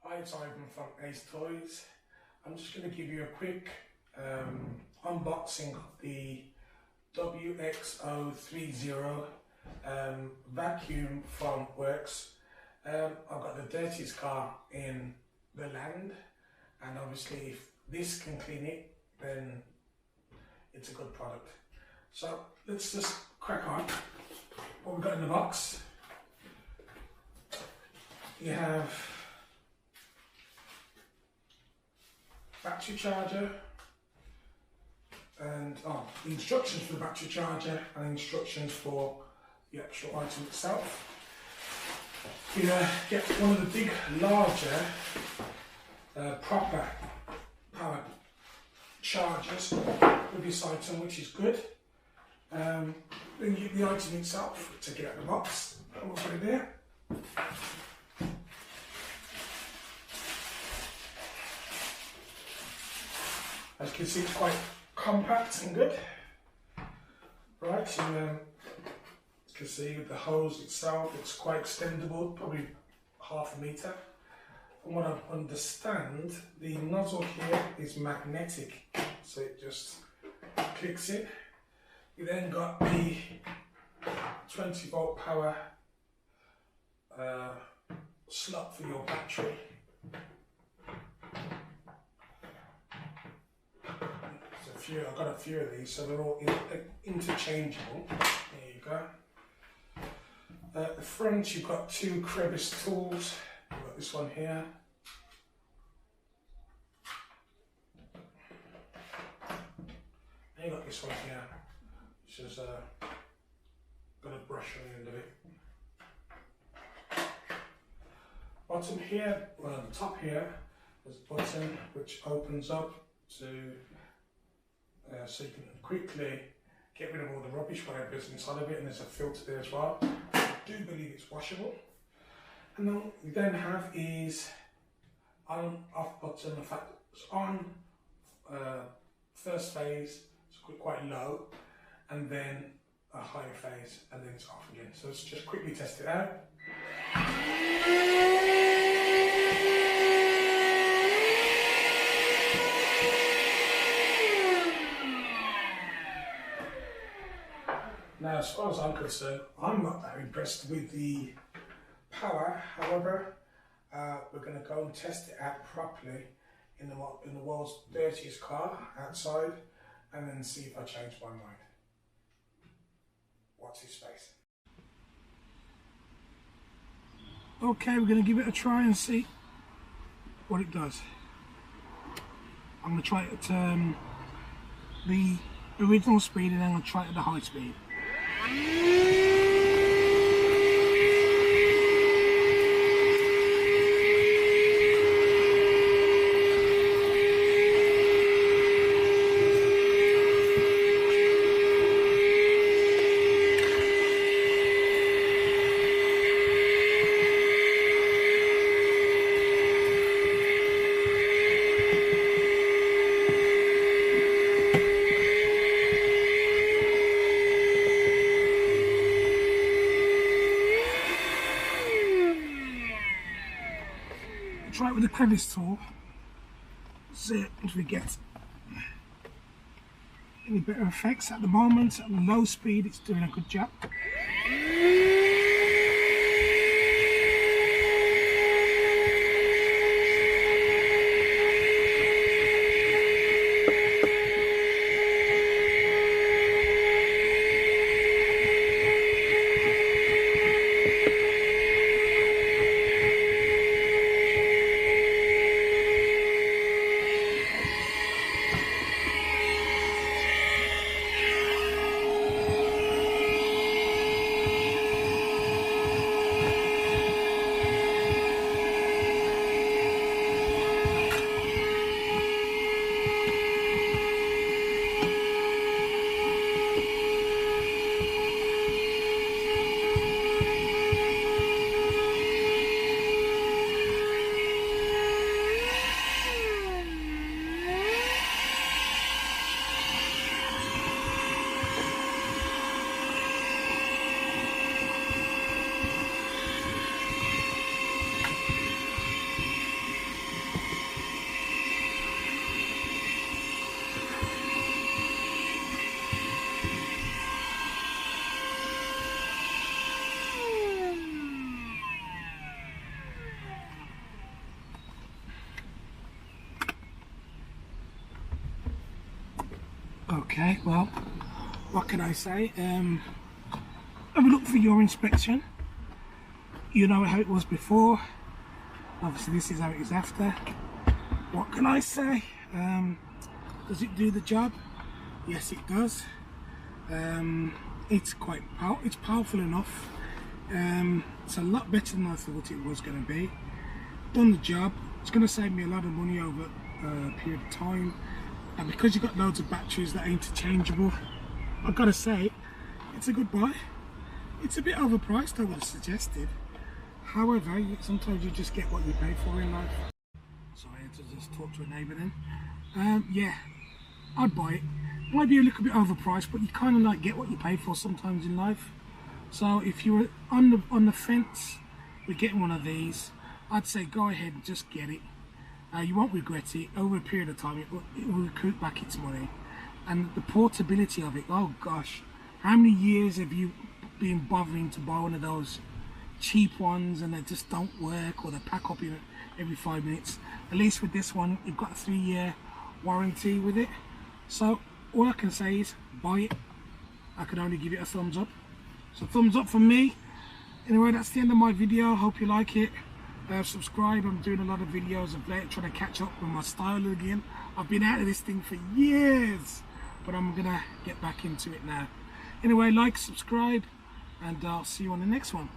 Hi, it's Ivan from Ace Toys. I'm just going to give you a quick unboxing of the WX030 vacuum from Worx. I've got the dirtiest car in the land, and obviously if this can clean it, then it's a good product. So let's just crack on. What we've got in the box, you have battery charger and the instructions for the battery charger and instructions for the actual item itself. You get one of the big, larger, proper power chargers with this item, which is good. Then you get the item itself, take it out of the box, and we'll put it there. As you can see, it's quite compact and good. Right, and you can see with the hose itself, it's quite extendable, probably ½ meter. From what I understand, the nozzle here is magnetic, so it just clicks it. You then got the 20-volt power slot for your battery. I've got a few of these, so they're all interchangeable. There you go. At the front, you've got two crevice tools. You've got this one here. And you've got this one here, which has got a brush on the end of it. Bottom here, well, on the top here, there's a button which opens up to so you can quickly get rid of all the rubbish, whatever is inside of it, and there's a filter there as well. I do believe it's washable. And then what you then have is on off button. In fact, it's on first phase, it's quite low, and then a higher phase, and then it's off again. So let's just quickly test it out. Now, as far as I'm concerned, I'm not that impressed with the power. However, we're going to go and test it out properly in the world's dirtiest car outside, and then see if I change my mind. Watch this space. Okay, we're going to give it a try and see what it does. I'm going to try it at the original speed, and then I'm going to try it at the high speed. Try it with the crevice tool, see if we get any better effects. At the moment, at low speed, it's doing a good job. Okay, well, what can I say? Have a look for your inspection. You know how it was before. Obviously this is how it is after. What can I say? Does it do the job? Yes, it does. It's powerful enough. It's a lot better than I thought it was going to be. Done the job. It's going to save me a lot of money over a period of time. And because you've got loads of batteries that are interchangeable, I've got to say, it's a good buy. It's a bit overpriced, I would have suggested. However, sometimes you just get what you pay for in life. Sorry, I had to just talk to a neighbour then. Yeah, I'd buy it. Might be a little bit overpriced, but you kind of like get what you pay for sometimes in life. So if you were on the fence with getting one of these, I'd say go ahead and just get it. You won't regret it. Over a period of time, it will recoup back its money. And the portability of it, oh gosh, how many years have you been bothering to buy one of those cheap ones and they just don't work, or they pack up in every 5 minutes? At least with this one, you've got a 3-year warranty with it. So all I can say is buy it. I can only give it a thumbs up. So thumbs up from me. Anyway, that's the end of my video. Hope you like it. Subscribe. I'm doing a lot of videos of late, trying to catch up with my style again. I've been out of this thing for years, but I'm gonna get back into it now. Anyway, like, subscribe, and I'll see you on the next one.